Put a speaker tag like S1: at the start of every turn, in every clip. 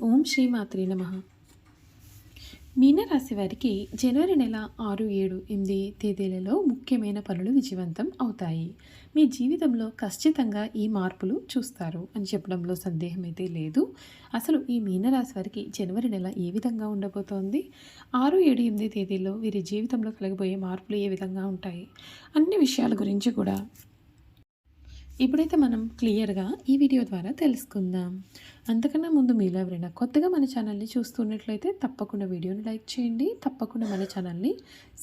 S1: ఓం శ్రీ మాత్రే నమః. మీనరాశి వారికి జనవరి నెల 6, 7, 8 తేదీలలో ముఖ్యమైన పనులు విజయవంతం అవుతాయి. మీ జీవితంలో ఖచ్చితంగా ఈ మార్పులు చూస్తారు అని చెప్పడంలో సందేహం అయితే లేదు. అసలు ఈ మీనరాశి వారికి జనవరి నెల ఏ విధంగా ఉండబోతోంది? 6, 7, 8 తేదీల్లో వీరి జీవితంలో కలగబోయే మార్పులు ఏ విధంగా ఉంటాయి? అన్ని విషయాల గురించి కూడా ఇప్పుడైతే మనం క్లియర్గా ఈ వీడియో ద్వారా తెలుసుకుందాం. అంతకన్నా ముందు మీలో ఎవరైనా కొత్తగా మన ఛానల్ని చూస్తున్నట్లయితే తప్పకుండా వీడియోని లైక్ చేయండి. తప్పకుండా మన ఛానల్ని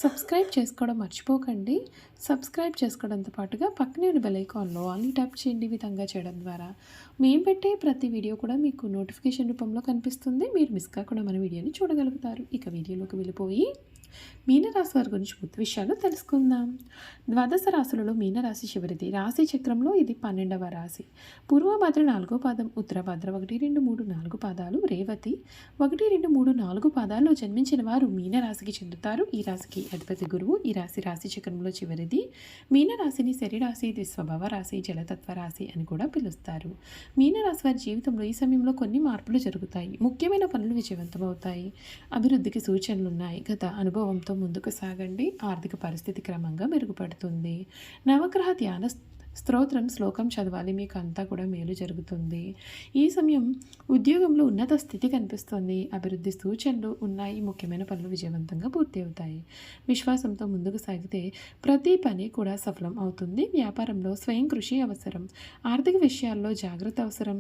S1: సబ్స్క్రైబ్ చేసుకోవడం మర్చిపోకండి. సబ్స్క్రైబ్ చేసుకోవడంతో పాటుగా పక్కనే ఉన్న బెల్ ఐకాన్లో ఆల్ని ట్యాప్ చేయండి. ఈ విధంగా చేయడం ద్వారా మేము పెట్టే ప్రతి వీడియో కూడా మీకు నోటిఫికేషన్ రూపంలో కనిపిస్తుంది. మీరు మిస్ కాకుండా మన వీడియోని చూడగలుగుతారు. ఇక వీడియోలోకి వెళ్ళిపోయి మీనరాశి వారి గురించి పూర్తి విషయాలు తెలుసుకుందాం. ద్వాదశ రాశులలో మీనరాశి చివరిది. రాశి చక్రంలో ఇది 12వ రాశి. పూర్వభద్ర 4వ పాదం, ఉత్తరభద్ర 1, 2, 3, 4 పాదాలు, రేవతి 1, 2, 3, 4 పాదాల్లో జన్మించిన వారు మీనరాశికి చెందుతారు. ఈ రాశికి అధిపతి గురువు. ఈ రాశి చక్రంలో చివరిది. మీనరాశిని శరీరాశి, ద్విస్వభావ రాశి, జలతత్వ రాశి అని కూడా పిలుస్తారు. మీనరాశి వారి జీవితంలో ఈ సమయంలో కొన్ని మార్పులు జరుగుతాయి. ముఖ్యమైన పనులు విజయవంతమవుతాయి. అభివృద్ధికి సూచనలున్నాయి. గత అనుభవంతో ముందుకు సాగండి. ఆర్థిక పరిస్థితి క్రమంగా మెరుగుపడుతుంది. నవగ్రహ ధ్యాన స్తోత్రం శ్లోకం చదవాలి. మీకు అంతా కూడా మేలు జరుగుతుంది. ఈ సమయం ఉద్యోగంలో ఉన్నత స్థితి కనిపిస్తుంది. అభివృద్ధి సూచనలు ఉన్నాయి. ముఖ్యమైన పనులు విజయవంతంగా పూర్తి అవుతాయి. విశ్వాసంతో ముందుకు సాగితే ప్రతి పని కూడా సఫలం అవుతుంది. వ్యాపారంలో స్వయం కృషి అవసరం. ఆర్థిక విషయాల్లో జాగ్రత్త అవసరం.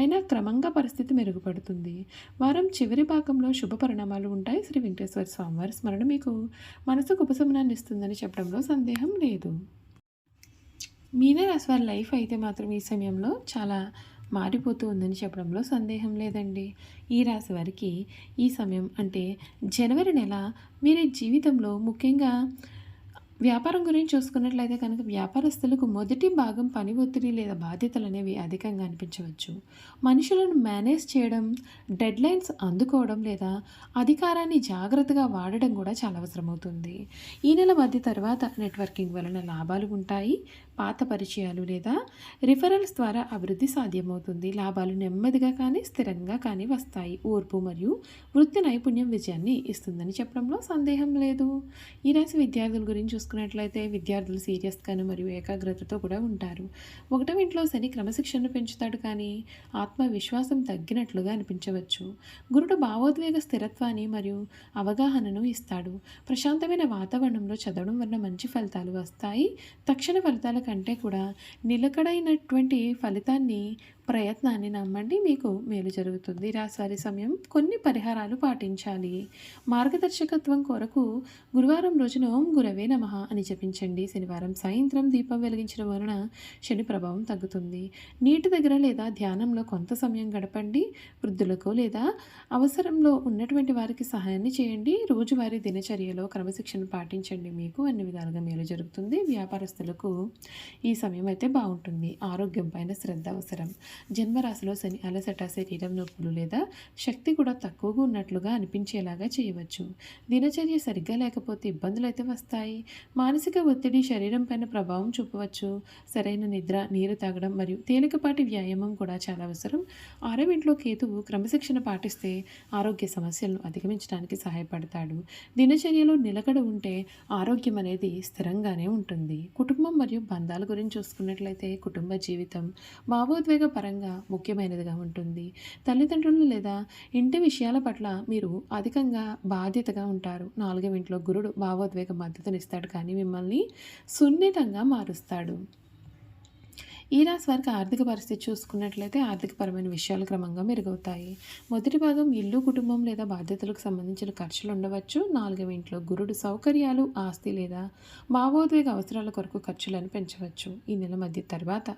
S1: అయినా క్రమంగా పరిస్థితి మెరుగుపడుతుంది. వారం చివరి భాగంలో శుభ పరిణామాలు ఉంటాయి. శ్రీ వెంకటేశ్వర స్వామివారి స్మరణ మీకు మనసుకు ఉపశమనాన్ని ఇస్తుందని చెప్పడంలో సందేహం లేదు. మీనరాశి వారి లైఫ్ అయితే మాత్రం ఈ సమయంలో చాలా మారిపోతూ ఉందని చెప్పడంలో సందేహం లేదండి. ఈ రాశి వారికి ఈ సమయం అంటే జనవరి నెల వీరి జీవితంలో ముఖ్యంగా వ్యాపారం గురించి చూసుకున్నట్లయితే కనుక వ్యాపారస్తులకు మొదటి భాగం పని ఒత్తిడి లేదా బాధ్యతలు అనేవి అధికంగా అనిపించవచ్చు. మనుషులను మేనేజ్ చేయడం, డెడ్లైన్స్ అందుకోవడం లేదా అధికారాన్ని జాగ్రత్తగా వాడడం కూడా చాలా అవసరమవుతుంది. ఈ నెల మధ్య తర్వాత నెట్వర్కింగ్ వలన లాభాలు ఉంటాయి. పాత పరిచయాలు లేదా రిఫరల్స్ ద్వారా అభివృద్ధి సాధ్యమవుతుంది. లాభాలు నెమ్మదిగా కానీ స్థిరంగా కానీ వస్తాయి. ఓర్పు మరియు వృత్తి నైపుణ్యం విజయాన్ని ఇస్తుందని చెప్పడంలో సందేహం లేదు. ఈ రాశి విద్యార్థుల గురించి చూసుకున్నట్లయితే విద్యార్థులు సీరియస్గాను మరియు ఏకాగ్రతతో కూడా ఉంటారు. ఒకటవ ఇంట్లో శని క్రమశిక్షణను పెంచుతాడు, కానీ ఆత్మవిశ్వాసం తగ్గినట్లుగా అనిపించవచ్చు. గురుడు భావోద్వేగ స్థిరత్వాన్ని మరియు అవగాహనను ఇస్తాడు. ప్రశాంతమైన వాతావరణంలో చదవడం వల్ల మంచి ఫలితాలు వస్తాయి. తక్షణ ఫలితాల కంటే కూడా నిలకడైనటువంటి ప్రయత్నాన్ని నమ్మండి. మీకు మేలు జరుగుతుంది. రాశివారి సమయం కొన్ని పరిహారాలు పాటించాలి. మార్గదర్శకత్వం కొరకు గురువారం రోజున ఓం గురవే నమః అని జపించండి. శనివారం సాయంత్రం దీపం వెలిగించడం వలన శని ప్రభావం తగ్గుతుంది. నీటి దగ్గర లేదా ధ్యానంలో కొంత సమయం గడపండి. వృద్ధులకు లేదా అవసరంలో ఉన్నటువంటి వారికి సహాయాన్ని చేయండి. రోజువారీ దినచర్యలో క్రమశిక్షణ పాటించండి. మీకు అన్ని విధాలుగా మేలు జరుగుతుంది. వ్యాపారస్తులకు ఈ సమయం అయితే బాగుంటుంది. ఆరోగ్యం పైన శ్రద్ధ అవసరం. జన్మరాశిలో శని అలసట, శరీరం నొప్పులు లేదా శక్తి కూడా తక్కువగా ఉన్నట్లుగా అనిపించేలాగా చేయవచ్చు. దినచర్య సరిగ్గా లేకపోతే ఇబ్బందులు అయితే వస్తాయి. మానసిక ఒత్తిడి శరీరం పైన ప్రభావం చూపవచ్చు. సరైన నిద్ర, నీరు తాగడం మరియు తేలికపాటి వ్యాయామం కూడా చాలా అవసరం. 6వ ఇంట్లో కేతువు క్రమశిక్షణ పాటిస్తే ఆరోగ్య సమస్యలను అధిగమించడానికి సహాయపడతాడు. దినచర్యలో నిలకడ ఉంటే ఆరోగ్యం అనేది స్థిరంగానే ఉంటుంది. కుటుంబం మరియు బంధాల గురించి చూసుకున్నట్లయితే కుటుంబ జీవితం భావోద్వేగ పరంగా ముఖ్యమైనదిగా ఉంటుంది. తల్లిదండ్రులు లేదా ఇంటి విషయాల పట్ల మీరు అధికంగా బాధ్యతగా ఉంటారు. 4వ ఇంట్లో గురుడు భావోద్వేగ మద్దతునిస్తాడు, కానీ మిమ్మల్ని సున్నితంగా మారుస్తాడు. ఈ రాశి వారికి ఆర్థిక పరిస్థితి చూసుకున్నట్లయితే ఆర్థికపరమైన విషయాలు క్రమంగా మెరుగవుతాయి. మొదటి భాగం ఇల్లు, కుటుంబం లేదా బాధ్యతలకు సంబంధించిన ఖర్చులు ఉండవచ్చు. 4వ ఇంట్లో గురుడు సౌకర్యాలు, ఆస్తి లేదా భావోద్వేగ అవసరాల కొరకు ఖర్చులను పెంచవచ్చు. ఈ నెల మధ్య తర్వాత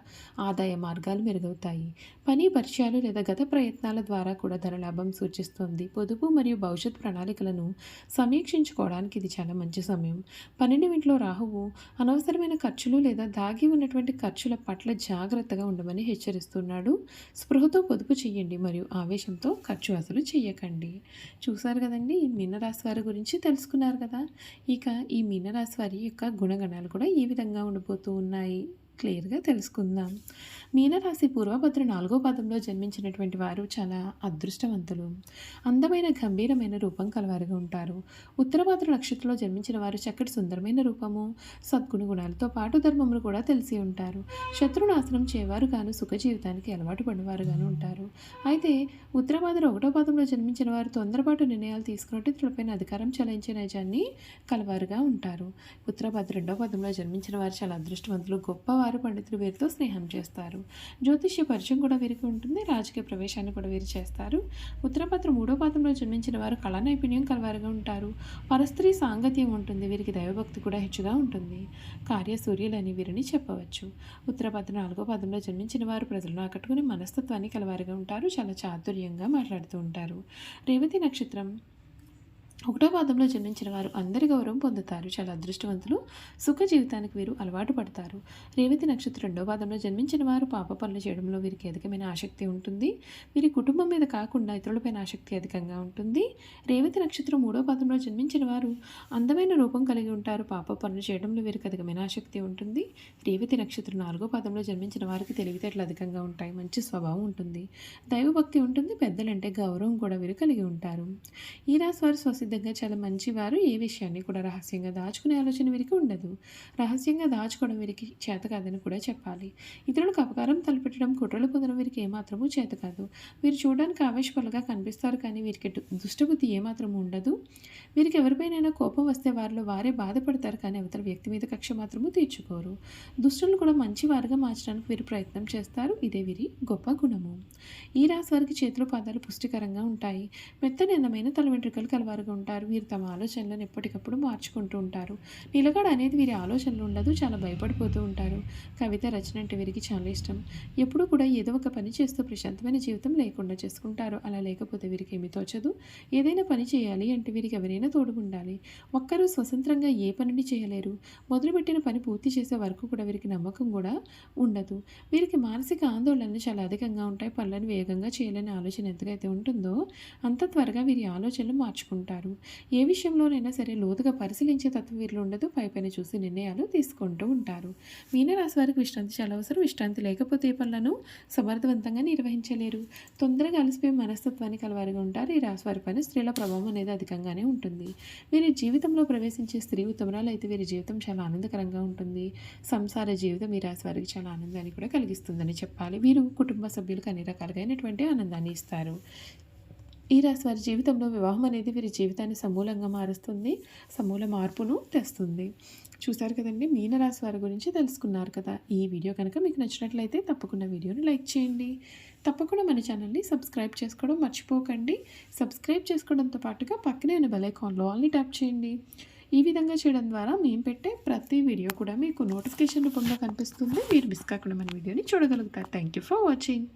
S1: ఆదాయ మార్గాలు మెరుగవుతాయి. పని పరిచయాలు లేదా గత ప్రయత్నాల ద్వారా కూడా ధనలాభం సూచిస్తుంది. పొదుపు మరియు భవిష్యత్ ప్రణాళికలను సమీక్షించుకోవడానికి ఇది చాలా మంచి సమయం. 12వ ఇంట్లో రాహువు అనవసరమైన ఖర్చులు లేదా దాగి ఉన్నటువంటి ఖర్చుల పట్ల జాగ్రత్తగా ఉండమని హెచ్చరిస్తున్నాడు. స్పృహతో పొదుపు చేయండి మరియు ఆవేశంతో ఖర్చు అసలు చేయకండి. చూసారు కదండి, ఈ మీనరాశి వారి గురించి తెలుసుకున్నారు కదా. ఇక ఈ మీనరాశి వారి యొక్క గుణగణాలు కూడా ఈ విధంగా ఉండిపోతూ ఉన్నాయి. క్లియర్గా తెలుసుకుందాం. మీనరాశి పూర్వభద్ర 4వ పాదంలో జన్మించినటువంటి వారు చాలా అదృష్టవంతులు. అందమైన గంభీరమైన రూపం కలవారుగా ఉంటారు. ఉత్తరభద్ర నక్షత్రంలో జన్మించిన వారు చక్కటి సుందరమైన రూపము, సద్గుణ గుణాలతో పాటు ధర్మములు కూడా తెలిసి ఉంటారు. శత్రునాశనం చేయవారుగాను, సుఖ జీవితానికి అలవాటు పడినవారుగాను ఉంటారు. అయితే ఉత్తరభద్ర 1వ పాదంలో జన్మించిన వారు తొందరపాటు నిర్ణయాలు తీసుకున్నట్టు ఇతరులపైన అధికారం చెలాయించే నైజాన్ని కలవారుగా ఉంటారు. ఉత్తరభద్ర 2వ పాదంలో జన్మించిన వారు చాలా అదృష్టవంతులు, గొప్పవారు, పండితులు వీరితో స్నేహం చేస్తారు. జ్యోతిష్య పరిచయం కూడా వీరికి ఉంటుంది. రాజకీయ ప్రవేశాన్ని కూడా వీరు చేస్తారు. ఉత్తరభద్ర 3వ పాదంలో జన్మించిన వారు కళా నైపుణ్యం కలవారుగా ఉంటారు. పరస్త్రీ సాంగత్యం ఉంటుంది. వీరికి దైవభక్తి కూడా హెచ్చుగా ఉంటుంది. కార్యసూర్యులని వీరిని చెప్పవచ్చు. ఉత్తరభద్ర 4వ పాదంలో జన్మించిన వారు ప్రజలను ఆకట్టుకుని మనస్తత్వాన్ని కలవారుగా ఉంటారు. చాలా చాతుర్యంగా మాట్లాడుతూ ఉంటారు. రేవతి నక్షత్రం 1వ పాదంలో జన్మించిన వారు అందరి గౌరవం పొందుతారు. చాలా అదృష్టవంతులు, సుఖ జీవితానికి వీరు అలవాటు పడతారు. రేవతి నక్షత్రం 2వ పాదంలో జన్మించిన వారు పాప పనులు చేయడంలో వీరికి అధికమైన ఆసక్తి ఉంటుంది. వీరి కుటుంబం మీద కాకుండా ఇతరులపైన ఆసక్తి అధికంగా ఉంటుంది. రేవతి నక్షత్రం 3వ పాదంలో జన్మించిన వారు అందమైన రూపం కలిగి ఉంటారు. పాప పనులు చేయడంలో వీరికి అధికమైన ఆసక్తి ఉంటుంది. రేవతి నక్షత్రం 4వ పాదంలో జన్మించిన వారికి తెలివితేటలు అధికంగా ఉంటాయి. మంచి స్వభావం ఉంటుంది. దైవభక్తి ఉంటుంది. పెద్దలంటే గౌరవం కూడా వీరు కలిగి ఉంటారు. ఈ రాశి వారు స్వసిద్ధంగా చాలా మంచివారు. ఏ విషయాన్ని కూడా రహస్యంగా దాచుకునే ఆలోచన వీరికి ఉండదు. రహస్యంగా దాచుకోవడం వీరికి చేత కాదని కూడా చెప్పాలి. ఇతరులకు అపకారం తలపెట్టడం, కుట్రలు పొందడం వీరికి ఏమాత్రమూ చేత కాదు. వీరు చూడడానికి ఆవేశపరులుగా కనిపిస్తారు, కానీ వీరికి దుష్టబుద్ధి ఏమాత్రము ఉండదు. వీరికి ఎవరిపైనైనా కోపం వస్తే వారిలో వారే బాధపడతారు, కానీ అవతల వ్యక్తి మీద కక్ష మాత్రము తీర్చుకోరు. దుష్టులను కూడా మంచివారుగా మార్చడానికి వీరు ప్రయత్నం చేస్తారు. ఇదే వీరి గొప్ప గుణము. ఈ రాశి వారికి చేతులు పాదాలు పుష్టికరంగా ఉంటాయి. మెత్తని అందమైన తల వెంట్రుకలు కలవారుగా ఉంటారు. వీరు తమ ఆలోచనలను ఎప్పటికప్పుడు మార్చుకుంటూ ఉంటారు. నిలకడ అనేది వీరి ఆలోచనలు ఉండదు. చాలా భయపడిపోతూ ఉంటారు. కవిత రచన అంటే వీరికి చాలా ఇష్టం. ఎప్పుడూ కూడా ఏదో ఒక పని చేస్తూ ప్రశాంతమైన జీవితం లేకుండా చేసుకుంటారు. అలా లేకపోతే వీరికి ఏమీ తోచదు. ఏదైనా పని చేయాలి అంటే వీరికి ఎవరైనా తోడు ఉండాలి. ఒక్కరూ స్వతంత్రంగా ఏ పనిని చేయలేరు. మొదలుపెట్టిన పని పూర్తి చేసే వరకు కూడా వీరికి నమ్మకం కూడా ఉండదు. వీరికి మానసిక ఆందోళనలు చాలా అధికంగా ఉంటాయి. పనులను వేగంగా చేయాలనే ఆలోచన ఎంతకైతే ఉంటుందో అంత త్వరగా వీరి ఆలోచనలు మార్చుకుంటారు. ఏ విషయంలోనైనా సరే లోతుగా పరిశీలించే తత్వం వీరిలో ఉండదు. పైపైన చూసి నిర్ణయాలు తీసుకుంటూ ఉంటారు. మీనరాశి వారికి విశ్రాంతి చాలా అవసరం. విశ్రాంతి లేకపోతే ఏ పనులను సమర్థవంతంగా నిర్వహించలేరు. తొందరగా అలసిపోయి మనస్తత్వాన్ని కలవారుగా ఉంటారు. ఈ రాశి వారి పైన స్త్రీల ప్రభావం అనేది అధికంగానే ఉంటుంది. వీరి జీవితంలో ప్రవేశించే స్త్రీ ఉత్తమరాలు అయితే వీరి జీవితం చాలా ఆనందకరంగా ఉంటుంది. సంసార జీవితం ఈ రాశి వారికి చాలా ఆనందాన్ని కూడా కలిగిస్తుందని చెప్పాలి. వీరు కుటుంబ సభ్యులకు అన్ని రకాలైనటువంటి ఆనందాన్ని ఇస్తారు. ఈ రాశి వారి జీవితంలో వివాహం అనేది వీరి జీవితాన్ని సమూలంగా మారుస్తుంది. సమూల మార్పును తెస్తుంది. చూశారు కదండి, మీనరాశి వారి గురించి తెలుసుకున్నారు కదా. ఈ వీడియో కనుక మీకు నచ్చినట్లయితే తప్పకుండా వీడియోని లైక్ చేయండి. తప్పకుండా మన ఛానల్ని సబ్స్క్రైబ్ చేసుకోవడం మర్చిపోకండి. సబ్స్క్రైబ్ చేసుకోవడంతో పాటుగా పక్కనే ఉన్న బెల్ ఐకాన్లో ఆల్ని ట్యాప్ చేయండి. ఈ విధంగా చేయడం ద్వారా మేము పెట్టే ప్రతి వీడియో కూడా మీకు నోటిఫికేషన్ రూపంలో కనిపిస్తుంది. మీరు మిస్ కాకుండా మన వీడియోని చూడగలుగుతారు. Thank you for watching.